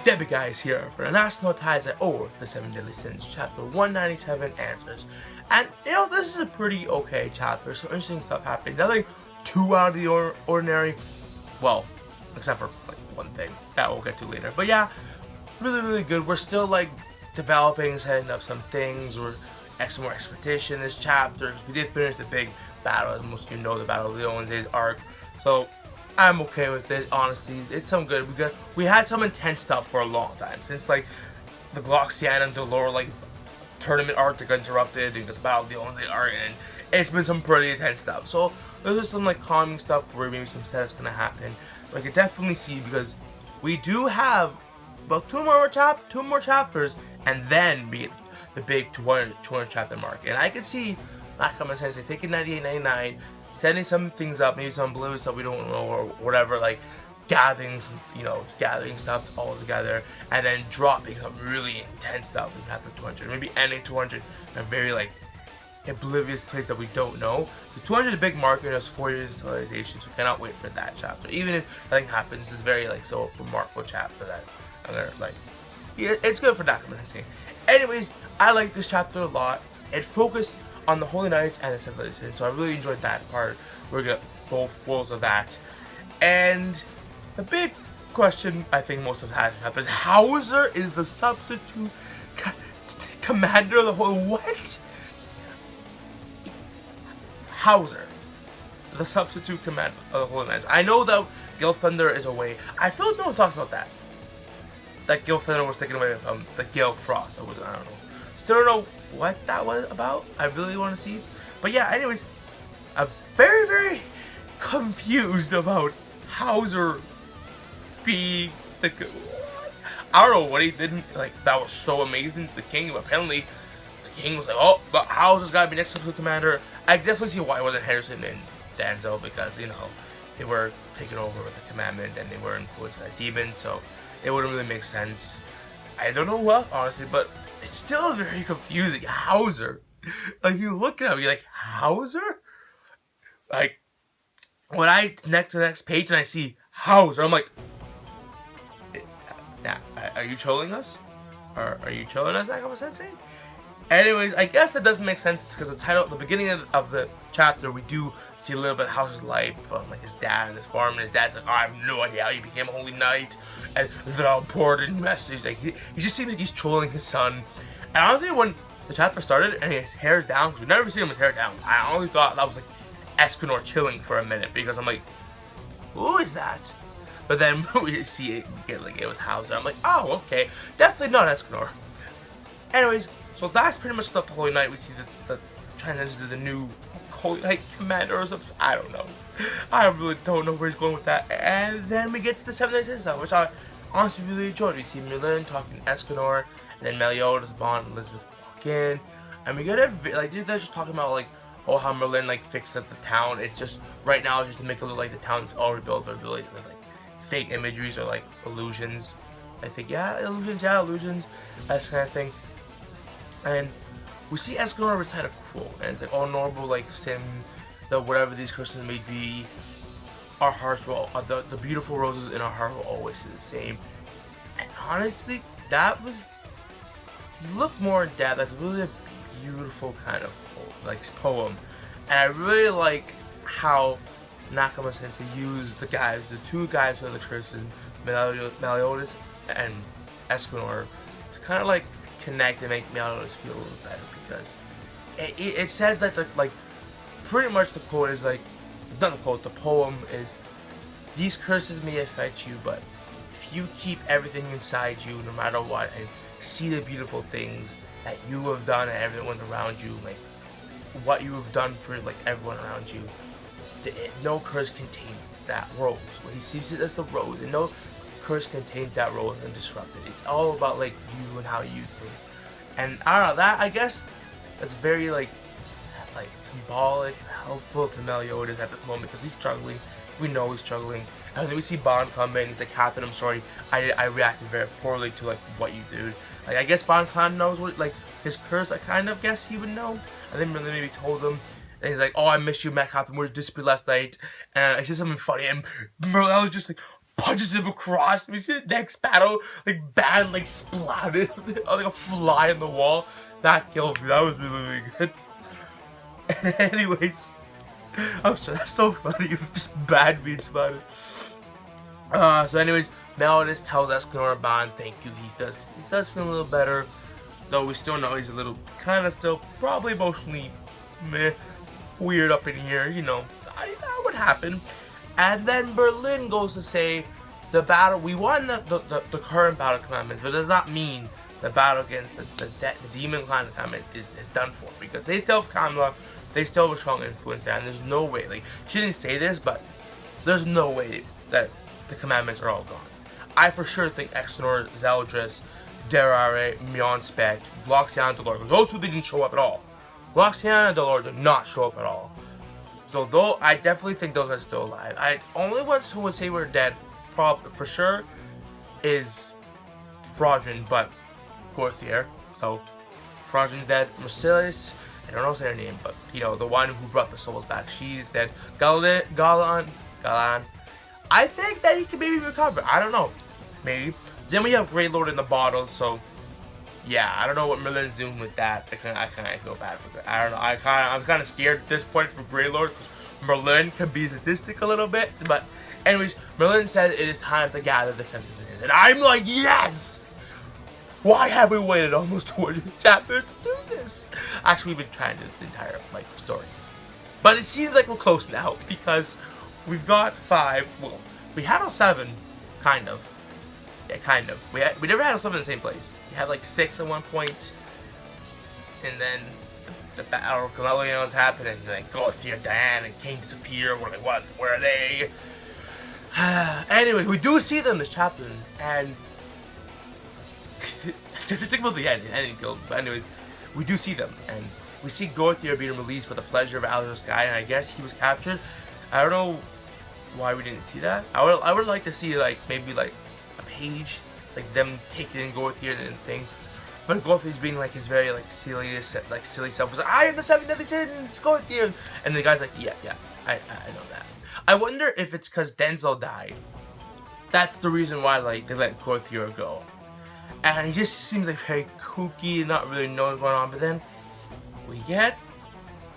TheEpicGuyz here for Nanatsu No Taizai, or The 7 Deadly Sins, chapter 197 answers. And, this is a pretty okay chapter. Some interesting stuff happening. Nothing too out of the ordinary. Well, except for, like, one thing that we'll get to later. But yeah, really good. We're still, like, developing, setting up some things. We're some more expedition this chapter. We did finish the big battle, as most of you know, the Battle of Leon's arc. So I'm okay with it, honestly. It's some good. We had some intense stuff for a long time. Since, like, the Gloxian and Dolor, like, tournament arc that got interrupted, and the Battle of the Only arc, and it's been some pretty intense stuff. So there's just some, like, calming stuff where maybe some setup's gonna happen. But I can definitely see, because we do have about two more chapters, and then we get the big 200 chapter mark. And I can see Nakama Sensei taking 98.99, setting some things up, maybe some blue stuff we don't know or whatever, like gathering some, gathering stuff all together, and then dropping some really intense stuff in chapter 200. Maybe ending 200 in a very, like, oblivious place that we don't know. The 200 is a big marker, and it's 4 years of civilization, so cannot wait for that chapter. Even if nothing happens, it's very, like, so remarkable chapter that I'm gonna, like, yeah, it's good for Nakama Sensei. Anyways, I like this chapter a lot. It focused on the Holy Knights and the Civilization, so I really enjoyed that part. We're gonna both worlds of that. And the big question I think most of us have is Howzer is the substitute commander of the Holy... What? Howzer, the substitute commander of the Holy Knights. I know that Gilthunder is away. I feel like no one talks about that. That Gilthunder was taken away from the Gale Frost. I don't know. Still don't know what that was about. I really want to see. But yeah, anyways, I'm very confused about Howzer being the... What? I don't know what he didn't, like, that was so amazing to the king. But apparently, the king was like, oh, but Howzer's got to be next to the commander. I definitely see why it wasn't Henderson and Danzo, because, they were taken over with the commandment and they were influenced by a demon, so it wouldn't really make sense. I don't know what, honestly, but it's still very confusing. Howzer. Like, you look at him, you're like, Howzer? Like, when I connect to the next page and I see Howzer, I'm like, nah, are you trolling us? Are you trolling us, Nakama Sensei? Anyways, I guess that doesn't make sense because the title, the beginning of the chapter, we do see a little bit of Howzer's life from, like, his dad and his farm, and his dad's like, oh, I have no idea how he became a holy knight, and this is an important message. Like, he just seems like he's trolling his son. And honestly, when the chapter started and his hair's down, because we've never seen him with his hair down, I honestly thought that was, like, Escanor chilling for a minute, because I'm like, who is that? But then we see it, like, it was Howzer. I'm like, oh, okay, definitely not Escanor. Anyways, so that's pretty much stuff to Holy Knight. We see the transition to the new Holy Knight commander or something. I don't know. I really don't know where he's going with that. And then we get to the 7 Days in stuff, which I honestly really enjoyed. We see Merlin talking to Escanor, and then Meliodas, Bond, and Elizabeth walk in. And we get they're just talking about, like, oh, how Merlin, like, fixed up the town. It's just, right now, it's just to make it look like the town's all rebuilt, but really, like, fake imageries or, like, illusions. I think, yeah, illusions, that kind of thing. And we see Escanor recite a quote, and it's like, oh, normal, like, sin, whatever these curses may be, our hearts will, the beautiful roses in our heart will always be the same. And honestly, that was, you look more in depth, that's really a beautiful kind of, like, poem. And I really like how Nakama Sensei used the two guys who are the curses, Meliodas and Escanor, to kind of, like, connect and make Meliodas feel a little better, because it says that pretty much the quote is like, not the quote, the poem is, these curses may affect you, but if you keep everything inside you no matter what, and see the beautiful things that you have done and everyone around you, like what you have done for, like, everyone around you, no curse can taint that rose. When he sees it as the rose, and no curse can taint that rose and disrupt it. It's all about, like, you and how you think. And I don't know, that, I guess, that's very, like symbolic and helpful to Meliodas at this moment, because he's struggling. We know he's struggling. And then we see Bond come in. He's like, Catherine, I'm sorry. I reacted very poorly to, like, what you did. Like, I guess Bond kind of knows what, like, his curse. I kind of guess he would know. And then maybe told him. And he's like, oh, I missed you, Matt Catherine. We were disappeared last night. And I said something funny. And Merlin was just like, punches him across. We see the next battle, like Ban like splatted like a fly in the wall. That killed me. That was really, really good. And anyways, I'm sorry, that's so funny. Just bad memes about it. So anyways, Melodis tells Escanor Ban thank you. He does feel a little better, though we still know he's a little kind of still probably emotionally meh, weird up in here. You know, that would happen. And then Berlin goes to say the battle, we won the current battle commandments, but does not mean the battle against the demon clan commandment is done for, because they still have Kamala, they still have a strong influence there, and there's no way, like, she didn't say this, but there's no way that the commandments are all gone. I for sure think Exnor, Zeldris, Derare, Mionspec, Bloxian, and Delor, because those two didn't show up at all. Bloxian and Delor did not show up at all. So though I definitely think those guys are still alive. I only ones who would say we're dead, for sure, is Frozin, but Gorthier. So Frozin's dead. Mercedes, I don't know say her name, but you know, the one who brought the souls back, she's dead. Galan, I think that he can maybe recover. I don't know, maybe. Then we have Grey Lord in the bottle, so yeah, I don't know what Merlin's doing with that. I kind of feel bad for that. I don't know. I'm kind of scared at this point for Grey Lord, because Merlin can be sadistic a little bit. But anyways, Merlin said it is time to gather the 70 million, and I'm like, yes! Why have we waited almost 200 chapters to do this? Actually, we've been trying to do the entire story, but it seems like we're close now, because we've got 5. Well, we had all 7, kind of. Yeah, kind of. We never had all 7 in the same place. We had like 6 at one point, and then the battle of Galileo was happening. Like Gorthier, Diane, and King disappear. We're like, what? Where are they? Anyways, we do see them this chapter, and think about the ending kill. But anyways, we do see them, and we see Gorthier being released for the pleasure of Azure Sky, and I guess he was captured. I don't know why we didn't see that. I would like to see maybe a page, like them taking Gorthier and thing. But Gorthier's being his very silly self was like, I am the 7 deadly sins, Gorthier, and the guy's like, yeah, I know that. I wonder if it's because Denzel died. That's the reason why they let Gorthier go. And he just seems very kooky, not really knowing what's going on. But then we get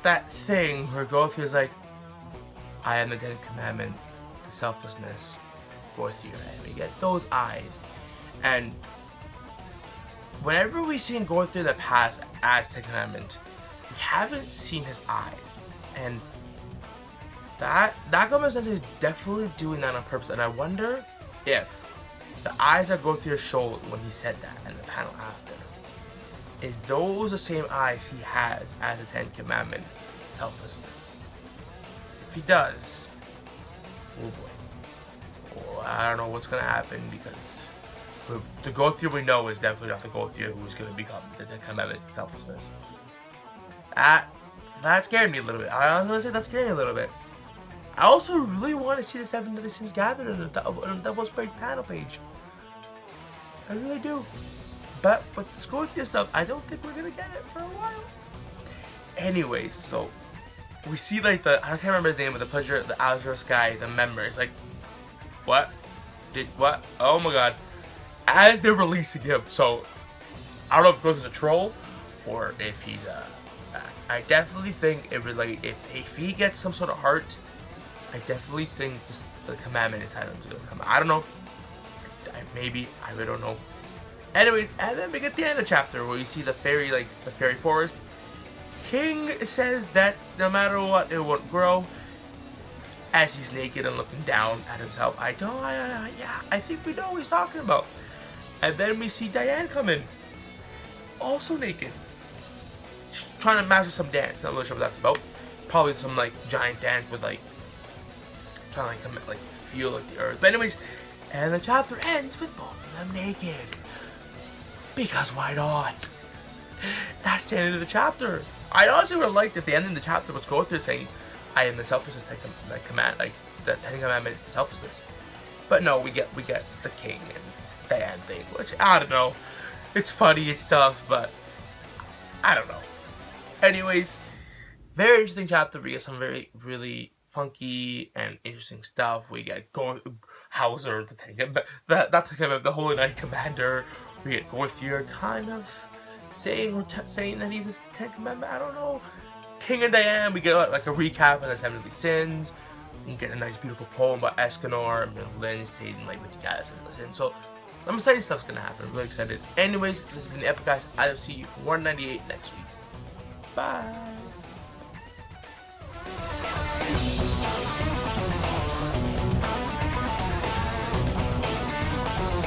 that thing where Gorthier's like, I am the 10th commandment, the selflessness, Gorthier, and we get those eyes. And whenever we see Gorthier the past as 10th commandment, we haven't seen his eyes, and that commandment is definitely doing that on purpose. And I wonder if the eyes that Gorthier showed when he said that in the panel after, is those the same eyes he has as the 10th commandment, selflessness? If he does, oh boy. Oh, I don't know what's gonna happen, because the Gorthier we know is definitely not the Gorthier who is gonna become the 10th commandment, selflessness. That scared me a little bit. I was gonna say that scared me a little bit. I also really want to see the 7 deadly sins gathered in a double spread panel page. I really do. But with the Gorthier stuff, I don't think we're gonna get it for a while. Anyways, so we see I can't remember his name, but the pleasure, the Azure Sky, the members, what? What? Oh my god. As they're releasing him, so I don't know if Gorthier's a troll or if he's I definitely think if he gets some sort of heart, I definitely think the commandment is time to come. I don't know. Maybe. I really don't know. Anyways, and then we get the end of the chapter where you see the fairy, the fairy forest. King says that no matter what, it won't grow. As he's naked and looking down at himself. I think we know what he's talking about. And then we see Diane come in. Also naked. She's trying to master some dance. Not really sure what that's about. Probably some giant dance with trying to feel the earth. But anyways, and the chapter ends with both of them naked. Because why not? That's the end of the chapter. I honestly would have liked if the end of the chapter was Gorthier saying, I am the selflessness command, the 10th commandment is selflessness. But no, we get the king and Diane thing, which I don't know. It's funny, it's tough, but I don't know. Anyways, very interesting chapter. We get some really funky and interesting stuff. We get Howzer, the Holy Knight Commander. We get Gorthier kind of saying that he's a Ten Commandment. I don't know. King and Diane. We get like a recap of the 70 Sins. We get a nice, beautiful poem by Escanor and Lynn stating like what you guys have listened. So some exciting stuff's gonna happen. I'm really excited. Anyways, this has been the Epic Guys. I'll see you 198 next week. Bye.